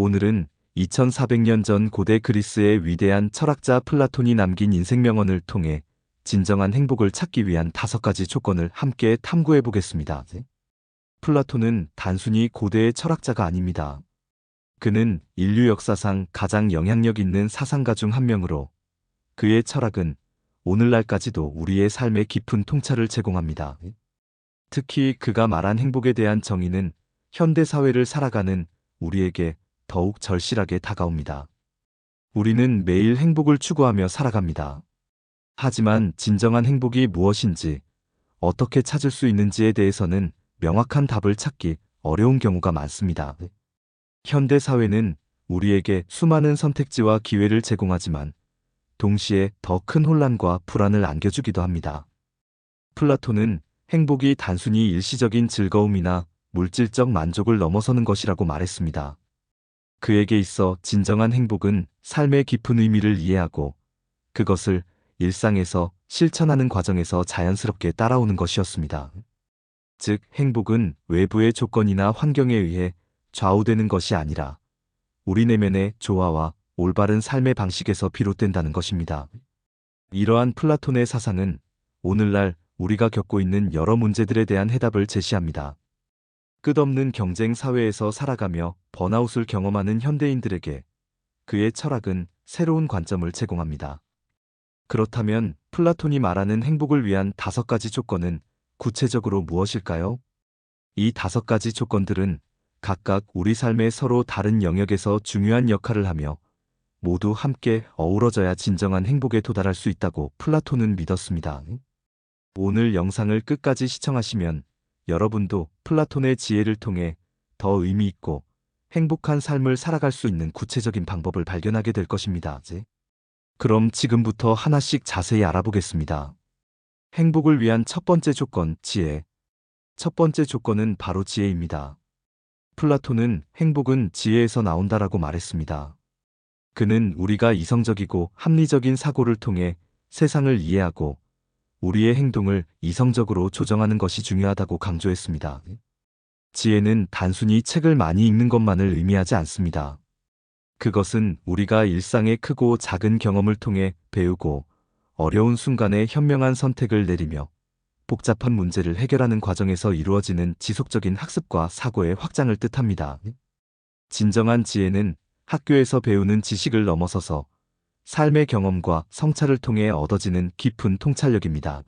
오늘은 2400년 전 고대 그리스의 위대한 철학자 플라톤이 남긴 인생명언을 통해 진정한 행복을 찾기 위한 5가지 조건을 함께 탐구해 보겠습니다. 플라톤은 단순히 고대의 철학자가 아닙니다. 그는 인류 역사상 가장 영향력 있는 사상가 중 한 명으로 그의 철학은 오늘날까지도 우리의 삶에 깊은 통찰을 제공합니다. 특히 그가 말한 행복에 대한 정의는 현대 사회를 살아가는 우리에게 더욱 절실하게 다가옵니다. 우리는 매일 행복을 추구하며 살아갑니다. 하지만 진정한 행복이 무엇인지, 어떻게 찾을 수 있는지에 대해서는 명확한 답을 찾기 어려운 경우가 많습니다. 현대 사회는 우리에게 수많은 선택지와 기회를 제공하지만 동시에 더 큰 혼란과 불안을 안겨주기도 합니다. 플라톤은 행복이 단순히 일시적인 즐거움이나 물질적 만족을 넘어서는 것이라고 말했습니다. 그에게 있어 진정한 행복은 삶의 깊은 의미를 이해하고 그것을 일상에서 실천하는 과정에서 자연스럽게 따라오는 것이었습니다. 즉, 행복은 외부의 조건이나 환경에 의해 좌우되는 것이 아니라 우리 내면의 조화와 올바른 삶의 방식에서 비롯된다는 것입니다. 이러한 플라톤의 사상은 오늘날 우리가 겪고 있는 여러 문제들에 대한 해답을 제시합니다. 끝없는 경쟁 사회에서 살아가며 번아웃을 경험하는 현대인들에게 그의 철학은 새로운 관점을 제공합니다. 그렇다면 플라톤이 말하는 행복을 위한 5가지 조건은 구체적으로 무엇일까요? 이 5가지 조건들은 각각 우리 삶의 서로 다른 영역에서 중요한 역할을 하며 모두 함께 어우러져야 진정한 행복에 도달할 수 있다고 플라톤은 믿었습니다. 오늘 영상을 끝까지 시청하시면 여러분도 플라톤의 지혜를 통해 더 의미 있고 행복한 삶을 살아갈 수 있는 구체적인 방법을 발견하게 될 것입니다. 그럼 지금부터 하나씩 자세히 알아보겠습니다. 행복을 위한 첫 번째 조건, 지혜. 첫 번째 조건은 바로 지혜입니다. 플라톤은 행복은 지혜에서 나온다라고 말했습니다. 그는 우리가 이성적이고 합리적인 사고를 통해 세상을 이해하고 우리의 행동을 이성적으로 조정하는 것이 중요하다고 강조했습니다. 지혜는 단순히 책을 많이 읽는 것만을 의미하지 않습니다. 그것은 우리가 일상의 크고 작은 경험을 통해 배우고 어려운 순간에 현명한 선택을 내리며 복잡한 문제를 해결하는 과정에서 이루어지는 지속적인 학습과 사고의 확장을 뜻합니다. 진정한 지혜는 학교에서 배우는 지식을 넘어서서 삶의 경험과 성찰을 통해 얻어지는 깊은 통찰력입니다.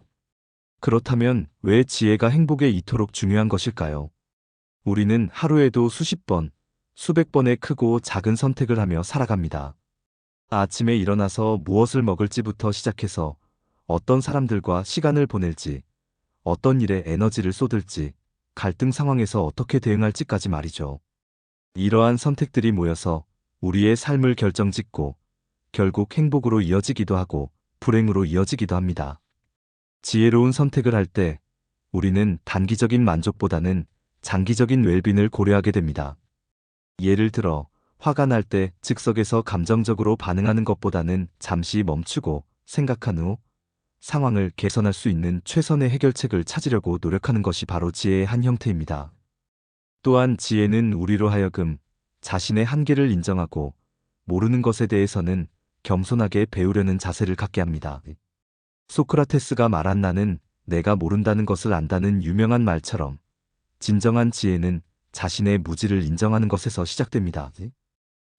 그렇다면 왜 지혜가 행복에 이토록 중요한 것일까요? 우리는 하루에도 수십 번, 수백 번의 크고 작은 선택을 하며 살아갑니다. 아침에 일어나서 무엇을 먹을지부터 시작해서 어떤 사람들과 시간을 보낼지, 어떤 일에 에너지를 쏟을지, 갈등 상황에서 어떻게 대응할지까지 말이죠. 이러한 선택들이 모여서 우리의 삶을 결정짓고 결국 행복으로 이어지기도 하고 불행으로 이어지기도 합니다. 지혜로운 선택을 할 때 우리는 단기적인 만족보다는 장기적인 웰빙을 고려하게 됩니다. 예를 들어 화가 날 때 즉석에서 감정적으로 반응하는 것보다는 잠시 멈추고 생각한 후 상황을 개선할 수 있는 최선의 해결책을 찾으려고 노력하는 것이 바로 지혜의 한 형태입니다. 또한 지혜는 우리로 하여금 자신의 한계를 인정하고 모르는 것에 대해서는 겸손하게 배우려는 자세를 갖게 합니다. 소크라테스가 말한 나는 내가 모른다는 것을 안다는 유명한 말처럼 진정한 지혜는 자신의 무지를 인정하는 것에서 시작됩니다.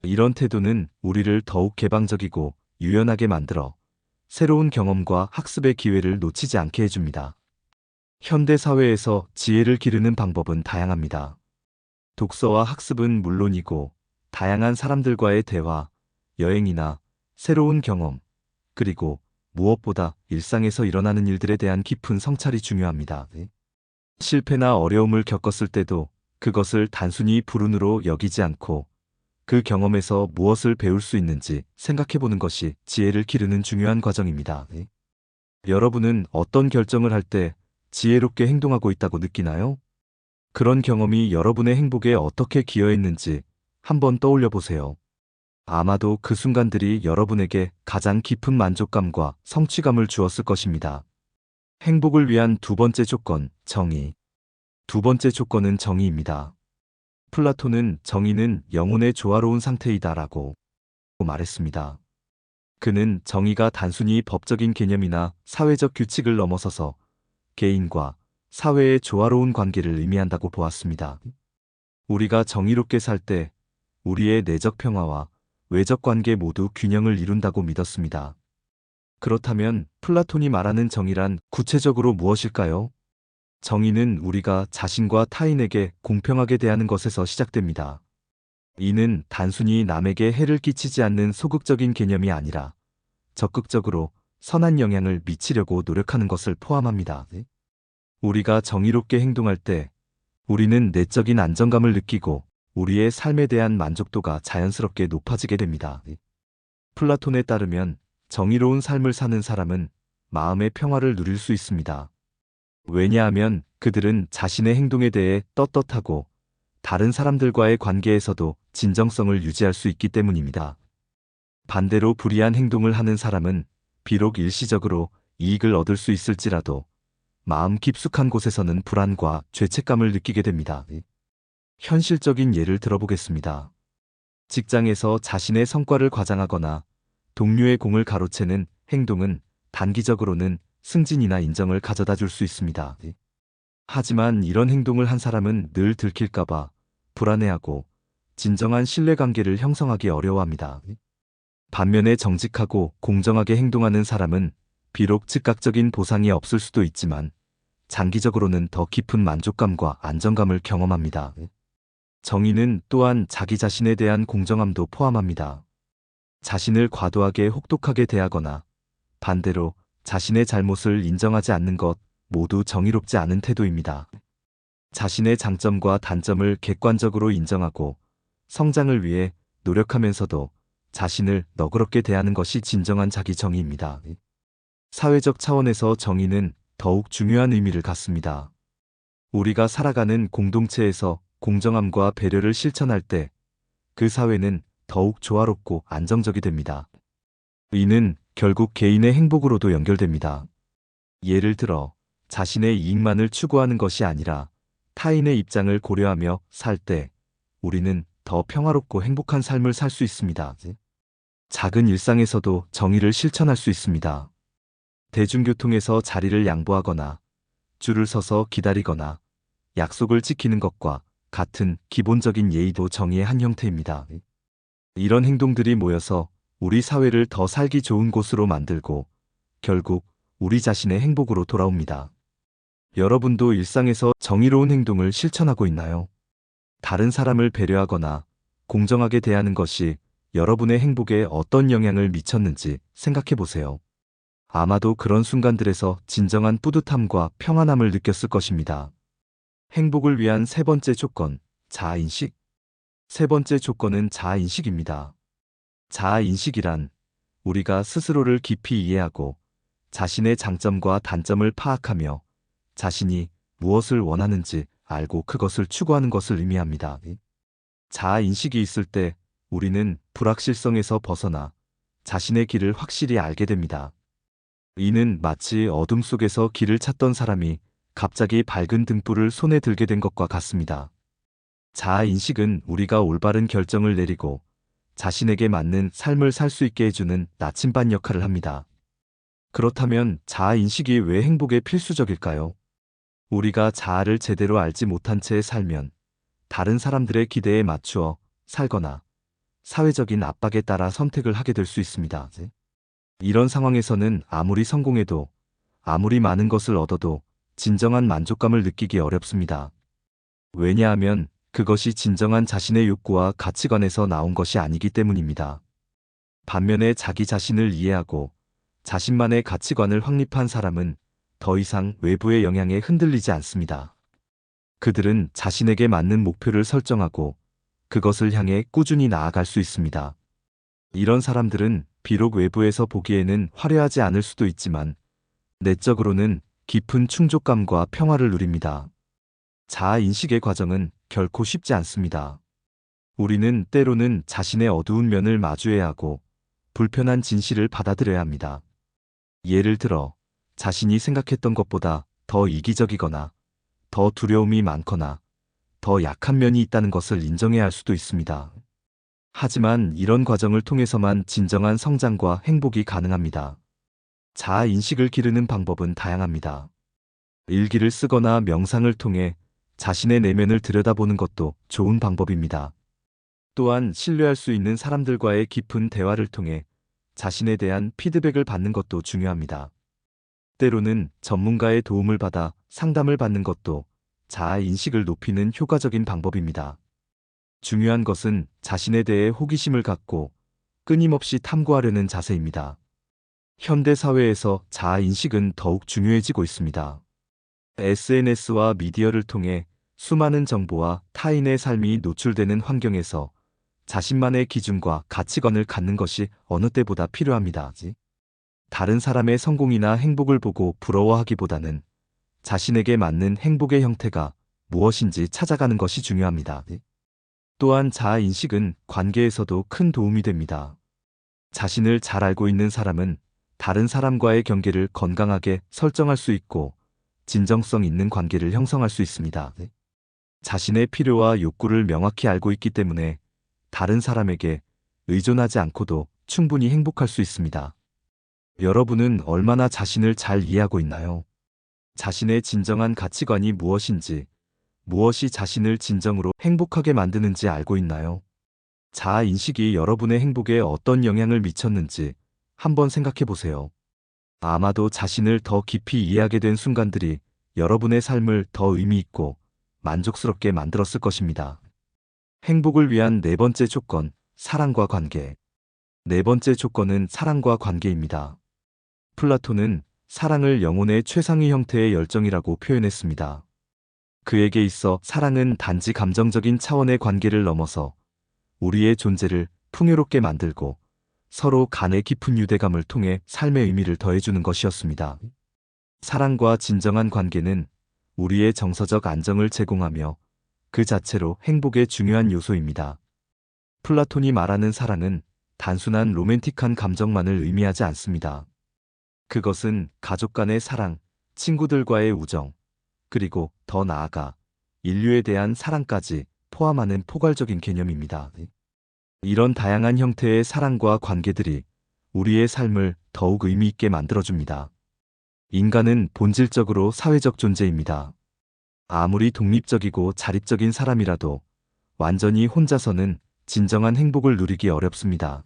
이런 태도는 우리를 더욱 개방적이고 유연하게 만들어 새로운 경험과 학습의 기회를 놓치지 않게 해줍니다. 현대 사회에서 지혜를 기르는 방법은 다양합니다. 독서와 학습은 물론이고 다양한 사람들과의 대화, 여행이나 새로운 경험, 그리고 무엇보다 일상에서 일어나는 일들에 대한 깊은 성찰이 중요합니다. 실패나 어려움을 겪었을 때도 그것을 단순히 불운으로 여기지 않고 그 경험에서 무엇을 배울 수 있는지 생각해보는 것이 지혜를 기르는 중요한 과정입니다. 여러분은 어떤 결정을 할 때 지혜롭게 행동하고 있다고 느끼나요? 그런 경험이 여러분의 행복에 어떻게 기여했는지 한번 떠올려 보세요. 아마도 그 순간들이 여러분에게 가장 깊은 만족감과 성취감을 주었을 것입니다. 행복을 위한 두 번째 조건, 정의. 두 번째 조건은 정의입니다. 플라톤은 정의는 영혼의 조화로운 상태이다라고 말했습니다. 그는 정의가 단순히 법적인 개념이나 사회적 규칙을 넘어서서 개인과 사회의 조화로운 관계를 의미한다고 보았습니다. 우리가 정의롭게 살 때 우리의 내적 평화와 외적 관계 모두 균형을 이룬다고 믿었습니다. 그렇다면 플라톤이 말하는 정의란 구체적으로 무엇일까요? 정의는 우리가 자신과 타인에게 공평하게 대하는 것에서 시작됩니다. 이는 단순히 남에게 해를 끼치지 않는 소극적인 개념이 아니라 적극적으로 선한 영향을 미치려고 노력하는 것을 포함합니다. 우리가 정의롭게 행동할 때 우리는 내적인 안정감을 느끼고 우리의 삶에 대한 만족도가 자연스럽게 높아지게 됩니다. 플라톤에 따르면 정의로운 삶을 사는 사람은 마음의 평화를 누릴 수 있습니다. 왜냐하면 그들은 자신의 행동에 대해 떳떳하고 다른 사람들과의 관계에서도 진정성을 유지할 수 있기 때문입니다. 반대로 불의한 행동을 하는 사람은 비록 일시적으로 이익을 얻을 수 있을지라도 마음 깊숙한 곳에서는 불안과 죄책감을 느끼게 됩니다. 현실적인 예를 들어보겠습니다. 직장에서 자신의 성과를 과장하거나 동료의 공을 가로채는 행동은 단기적으로는 승진이나 인정을 가져다 줄 수 있습니다. 하지만 이런 행동을 한 사람은 늘 들킬까봐 불안해하고 진정한 신뢰관계를 형성하기 어려워합니다. 반면에 정직하고 공정하게 행동하는 사람은 비록 즉각적인 보상이 없을 수도 있지만 장기적으로는 더 깊은 만족감과 안정감을 경험합니다. 정의는 또한 자기 자신에 대한 공정함도 포함합니다. 자신을 과도하게 혹독하게 대하거나 반대로 자신의 잘못을 인정하지 않는 것 모두 정의롭지 않은 태도입니다. 자신의 장점과 단점을 객관적으로 인정하고 성장을 위해 노력하면서도 자신을 너그럽게 대하는 것이 진정한 자기 정의입니다. 사회적 차원에서 정의는 더욱 중요한 의미를 갖습니다. 우리가 살아가는 공동체에서 공정함과 배려를 실천할 때 그 사회는 더욱 조화롭고 안정적이 됩니다. 이는 결국 개인의 행복으로도 연결됩니다. 예를 들어 자신의 이익만을 추구하는 것이 아니라 타인의 입장을 고려하며 살 때 우리는 더 평화롭고 행복한 삶을 살 수 있습니다. 작은 일상에서도 정의를 실천할 수 있습니다. 대중교통에서 자리를 양보하거나 줄을 서서 기다리거나 약속을 지키는 것과 같은 기본적인 예의도 정의의 한 형태입니다. 이런 행동들이 모여서 우리 사회를 더 살기 좋은 곳으로 만들고 결국 우리 자신의 행복으로 돌아옵니다. 여러분도 일상에서 정의로운 행동을 실천하고 있나요? 다른 사람을 배려하거나 공정하게 대하는 것이 여러분의 행복에 어떤 영향을 미쳤는지 생각해 보세요. 아마도 그런 순간들에서 진정한 뿌듯함과 평안함을 느꼈을 것입니다. 행복을 위한 세 번째 조건, 자아인식. 세 번째 조건은 자아인식입니다. 자아인식이란 우리가 스스로를 깊이 이해하고 자신의 장점과 단점을 파악하며 자신이 무엇을 원하는지 알고 그것을 추구하는 것을 의미합니다. 자아인식이 있을 때 우리는 불확실성에서 벗어나 자신의 길을 확실히 알게 됩니다. 이는 마치 어둠 속에서 길을 찾던 사람이 갑자기 밝은 등불을 손에 들게 된 것과 같습니다. 자아인식은 우리가 올바른 결정을 내리고 자신에게 맞는 삶을 살 수 있게 해주는 나침반 역할을 합니다. 그렇다면 자아인식이 왜 행복에 필수적일까요? 우리가 자아를 제대로 알지 못한 채 살면 다른 사람들의 기대에 맞추어 살거나 사회적인 압박에 따라 선택을 하게 될 수 있습니다. 이런 상황에서는 아무리 성공해도 아무리 많은 것을 얻어도 진정한 만족감을 느끼기 어렵습니다. 왜냐하면 그것이 진정한 자신의 욕구와 가치관에서 나온 것이 아니기 때문입니다. 반면에 자기 자신을 이해하고 자신만의 가치관을 확립한 사람은 더 이상 외부의 영향에 흔들리지 않습니다. 그들은 자신에게 맞는 목표를 설정하고 그것을 향해 꾸준히 나아갈 수 있습니다. 이런 사람들은 비록 외부에서 보기에는 화려하지 않을 수도 있지만 내적으로는 깊은 충족감과 평화를 누립니다. 자아인식의 과정은 결코 쉽지 않습니다. 우리는 때로는 자신의 어두운 면을 마주해야 하고 불편한 진실을 받아들여야 합니다. 예를 들어 자신이 생각했던 것보다 더 이기적이거나 더 두려움이 많거나 더 약한 면이 있다는 것을 인정해야 할 수도 있습니다. 하지만 이런 과정을 통해서만 진정한 성장과 행복이 가능합니다. 자아 인식을 기르는 방법은 다양합니다. 일기를 쓰거나 명상을 통해 자신의 내면을 들여다보는 것도 좋은 방법입니다. 또한 신뢰할 수 있는 사람들과의 깊은 대화를 통해 자신에 대한 피드백을 받는 것도 중요합니다. 때로는 전문가의 도움을 받아 상담을 받는 것도 자아 인식을 높이는 효과적인 방법입니다. 중요한 것은 자신에 대해 호기심을 갖고 끊임없이 탐구하려는 자세입니다. 현대 사회에서 자아 인식은 더욱 중요해지고 있습니다. SNS와 미디어를 통해 수많은 정보와 타인의 삶이 노출되는 환경에서 자신만의 기준과 가치관을 갖는 것이 어느 때보다 필요합니다. 다른 사람의 성공이나 행복을 보고 부러워하기보다는 자신에게 맞는 행복의 형태가 무엇인지 찾아가는 것이 중요합니다. 또한 자아 인식은 관계에서도 큰 도움이 됩니다. 자신을 잘 알고 있는 사람은 다른 사람과의 경계를 건강하게 설정할 수 있고 진정성 있는 관계를 형성할 수 있습니다. 자신의 필요와 욕구를 명확히 알고 있기 때문에 다른 사람에게 의존하지 않고도 충분히 행복할 수 있습니다. 여러분은 얼마나 자신을 잘 이해하고 있나요? 자신의 진정한 가치관이 무엇인지, 무엇이 자신을 진정으로 행복하게 만드는지 알고 있나요? 자아 인식이 여러분의 행복에 어떤 영향을 미쳤는지 한번 생각해 보세요. 아마도 자신을 더 깊이 이해하게 된 순간들이 여러분의 삶을 더 의미 있고 만족스럽게 만들었을 것입니다. 행복을 위한 네 번째 조건, 사랑과 관계. 네 번째 조건은 사랑과 관계입니다. 플라톤은 사랑을 영혼의 최상위 형태의 열정이라고 표현했습니다. 그에게 있어 사랑은 단지 감정적인 차원의 관계를 넘어서 우리의 존재를 풍요롭게 만들고 서로 간의 깊은 유대감을 통해 삶의 의미를 더해주는 것이었습니다. 사랑과 진정한 관계는 우리의 정서적 안정을 제공하며 그 자체로 행복의 중요한 요소입니다. 플라톤이 말하는 사랑은 단순한 로맨틱한 감정만을 의미하지 않습니다. 그것은 가족 간의 사랑, 친구들과의 우정, 그리고 더 나아가 인류에 대한 사랑까지 포함하는 포괄적인 개념입니다. 이런 다양한 형태의 사랑과 관계들이 우리의 삶을 더욱 의미 있게 만들어줍니다. 인간은 본질적으로 사회적 존재입니다. 아무리 독립적이고 자립적인 사람이라도 완전히 혼자서는 진정한 행복을 누리기 어렵습니다.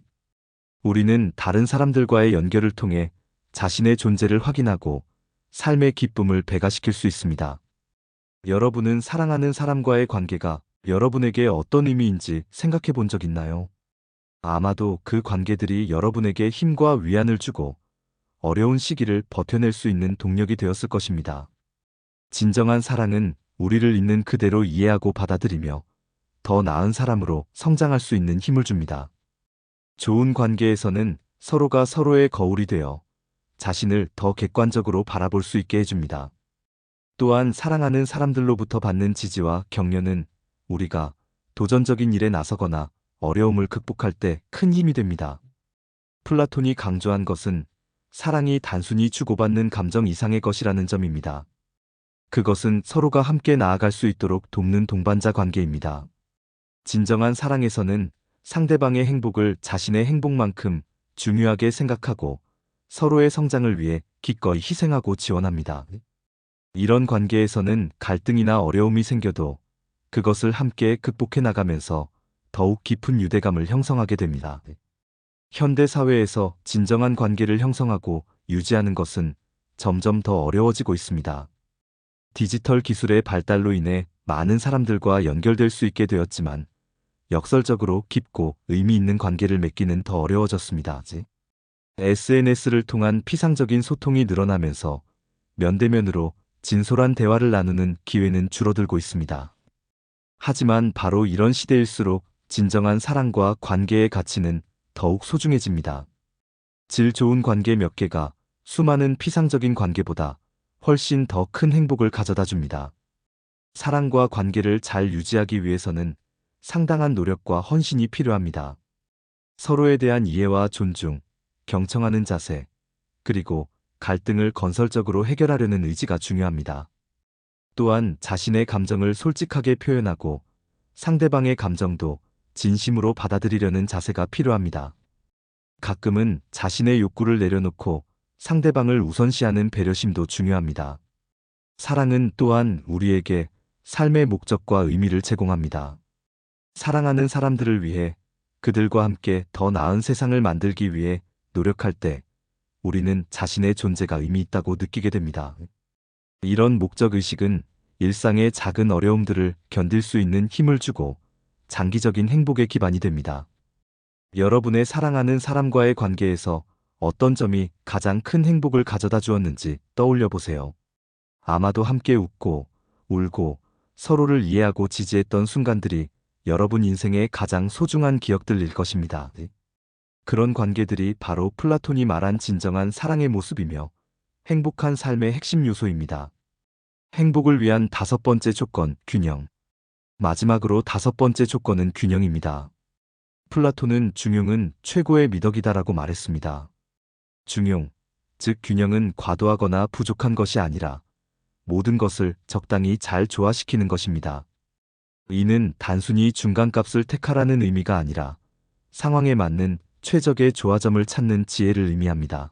우리는 다른 사람들과의 연결을 통해 자신의 존재를 확인하고 삶의 기쁨을 배가시킬 수 있습니다. 여러분은 사랑하는 사람과의 관계가 여러분에게 어떤 의미인지 생각해 본 적 있나요? 아마도 그 관계들이 여러분에게 힘과 위안을 주고 어려운 시기를 버텨낼 수 있는 동력이 되었을 것입니다. 진정한 사랑은 우리를 있는 그대로 이해하고 받아들이며 더 나은 사람으로 성장할 수 있는 힘을 줍니다. 좋은 관계에서는 서로가 서로의 거울이 되어 자신을 더 객관적으로 바라볼 수 있게 해줍니다. 또한 사랑하는 사람들로부터 받는 지지와 격려는 우리가 도전적인 일에 나서거나 어려움을 극복할 때 큰 힘이 됩니다. 플라톤이 강조한 것은 사랑이 단순히 주고받는 감정 이상의 것이라는 점입니다. 그것은 서로가 함께 나아갈 수 있도록 돕는 동반자 관계입니다. 진정한 사랑에서는 상대방의 행복을 자신의 행복만큼 중요하게 생각하고 서로의 성장을 위해 기꺼이 희생하고 지원합니다. 이런 관계에서는 갈등이나 어려움이 생겨도 그것을 함께 극복해 나가면서 더욱 깊은 유대감을 형성하게 됩니다. 현대 사회에서 진정한 관계를 형성하고 유지하는 것은 점점 더 어려워지고 있습니다. 디지털 기술의 발달로 인해 많은 사람들과 연결될 수 있게 되었지만 역설적으로 깊고 의미 있는 관계를 맺기는 더 어려워졌습니다. SNS를 통한 피상적인 소통이 늘어나면서 면대면으로 진솔한 대화를 나누는 기회는 줄어들고 있습니다. 하지만 바로 이런 시대일수록 진정한 사랑과 관계의 가치는 더욱 소중해집니다. 질 좋은 관계 몇 개가 수많은 피상적인 관계보다 훨씬 더 큰 행복을 가져다 줍니다. 사랑과 관계를 잘 유지하기 위해서는 상당한 노력과 헌신이 필요합니다. 서로에 대한 이해와 존중, 경청하는 자세, 그리고 갈등을 건설적으로 해결하려는 의지가 중요합니다. 또한 자신의 감정을 솔직하게 표현하고 상대방의 감정도 진심으로 받아들이려는 자세가 필요합니다. 가끔은 자신의 욕구를 내려놓고 상대방을 우선시하는 배려심도 중요합니다. 사랑은 또한 우리에게 삶의 목적과 의미를 제공합니다. 사랑하는 사람들을 위해 그들과 함께 더 나은 세상을 만들기 위해 노력할 때 우리는 자신의 존재가 의미 있다고 느끼게 됩니다. 이런 목적의식은 일상의 작은 어려움들을 견딜 수 있는 힘을 주고 장기적인 행복의 기반이 됩니다. 여러분의 사랑하는 사람과의 관계에서 어떤 점이 가장 큰 행복을 가져다 주었는지 떠올려 보세요. 아마도 함께 웃고, 울고, 서로를 이해하고 지지했던 순간들이 여러분 인생의 가장 소중한 기억들일 것입니다. 그런 관계들이 바로 플라톤이 말한 진정한 사랑의 모습이며 행복한 삶의 핵심 요소입니다. 행복을 위한 5번째 조건, 균형. 마지막으로 5번째 조건은 균형입니다. 플라톤은 중용은 최고의 미덕이다라고 말했습니다. 중용, 즉 균형은 과도하거나 부족한 것이 아니라 모든 것을 적당히 잘 조화시키는 것입니다. 이는 단순히 중간값을 택하라는 의미가 아니라 상황에 맞는 최적의 조화점을 찾는 지혜를 의미합니다.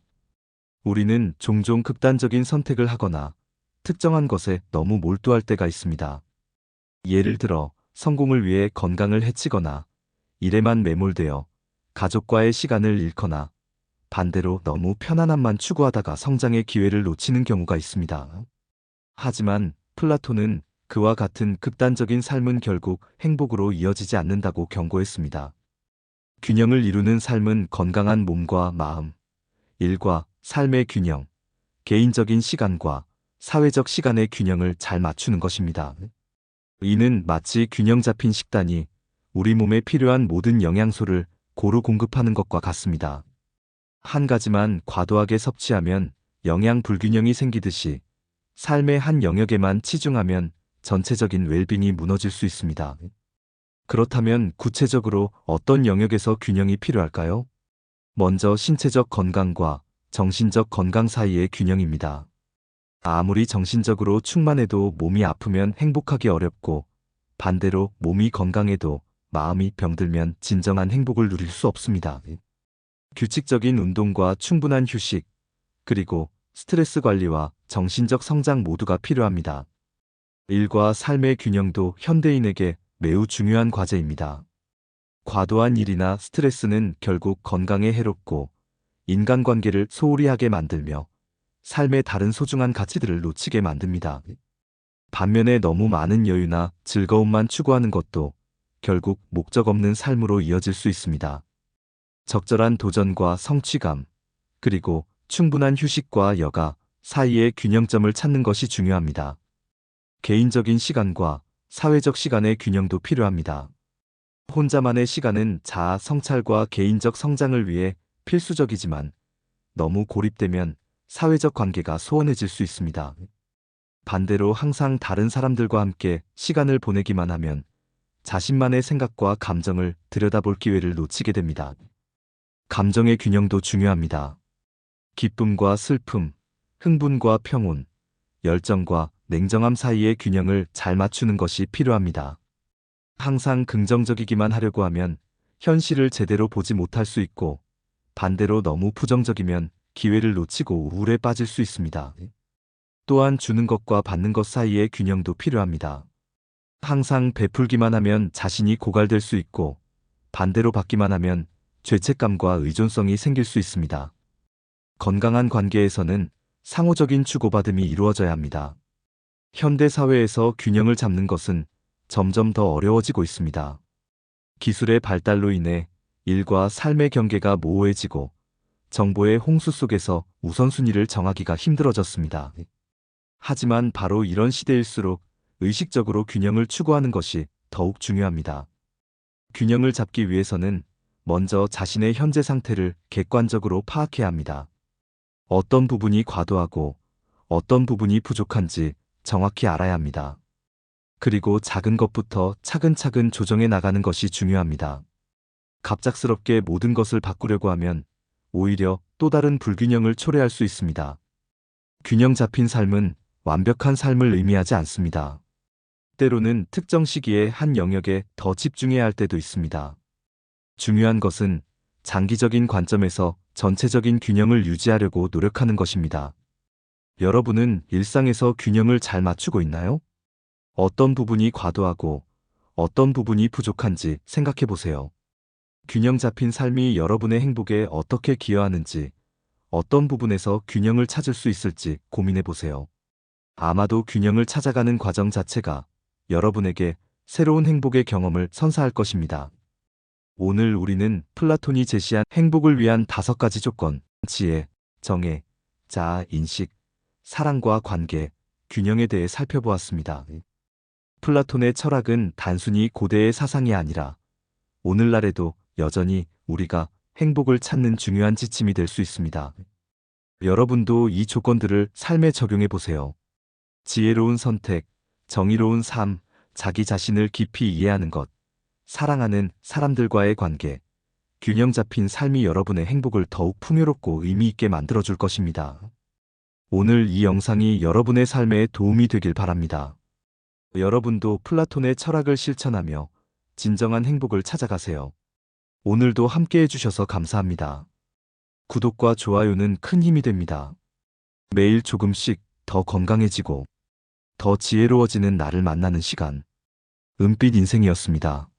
우리는 종종 극단적인 선택을 하거나 특정한 것에 너무 몰두할 때가 있습니다. 예를 들어 성공을 위해 건강을 해치거나 일에만 매몰되어 가족과의 시간을 잃거나 반대로 너무 편안함만 추구하다가 성장의 기회를 놓치는 경우가 있습니다. 하지만 플라톤은 그와 같은 극단적인 삶은 결국 행복으로 이어지지 않는다고 경고했습니다. 균형을 이루는 삶은 건강한 몸과 마음, 일과 삶의 균형, 개인적인 시간과 사회적 시간의 균형을 잘 맞추는 것입니다. 이는 마치 균형 잡힌 식단이 우리 몸에 필요한 모든 영양소를 고루 공급하는 것과 같습니다. 한 가지만 과도하게 섭취하면 영양 불균형이 생기듯이 삶의 한 영역에만 치중하면 전체적인 웰빙이 무너질 수 있습니다. 그렇다면 구체적으로 어떤 영역에서 균형이 필요할까요? 먼저 신체적 건강과 정신적 건강 사이의 균형입니다. 아무리 정신적으로 충만해도 몸이 아프면 행복하기 어렵고 반대로 몸이 건강해도 마음이 병들면 진정한 행복을 누릴 수 없습니다. 규칙적인 운동과 충분한 휴식, 그리고 스트레스 관리와 정신적 성장 모두가 필요합니다. 일과 삶의 균형도 현대인에게 매우 중요한 과제입니다. 과도한 일이나 스트레스는 결국 건강에 해롭고 인간관계를 소홀히 하게 만들며 삶의 다른 소중한 가치들을 놓치게 만듭니다. 반면에 너무 많은 여유나 즐거움만 추구하는 것도 결국 목적 없는 삶으로 이어질 수 있습니다. 적절한 도전과 성취감, 그리고 충분한 휴식과 여가 사이의 균형점을 찾는 것이 중요합니다. 개인적인 시간과 사회적 시간의 균형도 필요합니다. 혼자만의 시간은 자아 성찰과 개인적 성장을 위해 필수적이지만 너무 고립되면 사회적 관계가 소원해질 수 있습니다. 반대로 항상 다른 사람들과 함께 시간을 보내기만 하면 자신만의 생각과 감정을 들여다볼 기회를 놓치게 됩니다. 감정의 균형도 중요합니다. 기쁨과 슬픔, 흥분과 평온, 열정과 냉정함 사이의 균형을 잘 맞추는 것이 필요합니다. 항상 긍정적이기만 하려고 하면 현실을 제대로 보지 못할 수 있고 반대로 너무 부정적이면 기회를 놓치고 우울에 빠질 수 있습니다. 또한 주는 것과 받는 것 사이의 균형도 필요합니다. 항상 베풀기만 하면 자신이 고갈될 수 있고 반대로 받기만 하면 죄책감과 의존성이 생길 수 있습니다. 건강한 관계에서는 상호적인 주고받음이 이루어져야 합니다. 현대 사회에서 균형을 잡는 것은 점점 더 어려워지고 있습니다. 기술의 발달로 인해 일과 삶의 경계가 모호해지고 정보의 홍수 속에서 우선순위를 정하기가 힘들어졌습니다. 하지만 바로 이런 시대일수록 의식적으로 균형을 추구하는 것이 더욱 중요합니다. 균형을 잡기 위해서는 먼저 자신의 현재 상태를 객관적으로 파악해야 합니다. 어떤 부분이 과도하고 어떤 부분이 부족한지 정확히 알아야 합니다. 그리고 작은 것부터 차근차근 조정해 나가는 것이 중요합니다. 갑작스럽게 모든 것을 바꾸려고 하면 오히려 또 다른 불균형을 초래할 수 있습니다. 균형 잡힌 삶은 완벽한 삶을 의미하지 않습니다. 때로는 특정 시기에 한 영역에 더 집중해야 할 때도 있습니다. 중요한 것은 장기적인 관점에서 전체적인 균형을 유지하려고 노력하는 것입니다. 여러분은 일상에서 균형을 잘 맞추고 있나요? 어떤 부분이 과도하고 어떤 부분이 부족한지 생각해 보세요. 균형 잡힌 삶이 여러분의 행복에 어떻게 기여하는지, 어떤 부분에서 균형을 찾을 수 있을지 고민해 보세요. 아마도 균형을 찾아가는 과정 자체가 여러분에게 새로운 행복의 경험을 선사할 것입니다. 오늘 우리는 플라톤이 제시한 행복을 위한 5가지 조건, 지혜, 정의, 자아, 인식, 사랑과 관계, 균형에 대해 살펴보았습니다. 플라톤의 철학은 단순히 고대의 사상이 아니라 오늘날에도 여전히 우리가 행복을 찾는 중요한 지침이 될 수 있습니다. 여러분도 이 조건들을 삶에 적용해 보세요. 지혜로운 선택, 정의로운 삶, 자기 자신을 깊이 이해하는 것, 사랑하는 사람들과의 관계, 균형 잡힌 삶이 여러분의 행복을 더욱 풍요롭고 의미 있게 만들어줄 것입니다. 오늘 이 영상이 여러분의 삶에 도움이 되길 바랍니다. 여러분도 플라톤의 철학을 실천하며 진정한 행복을 찾아가세요. 오늘도 함께 해주셔서 감사합니다. 구독과 좋아요는 큰 힘이 됩니다. 매일 조금씩 더 건강해지고 더 지혜로워지는 나를 만나는 시간. 은빛 인생이었습니다.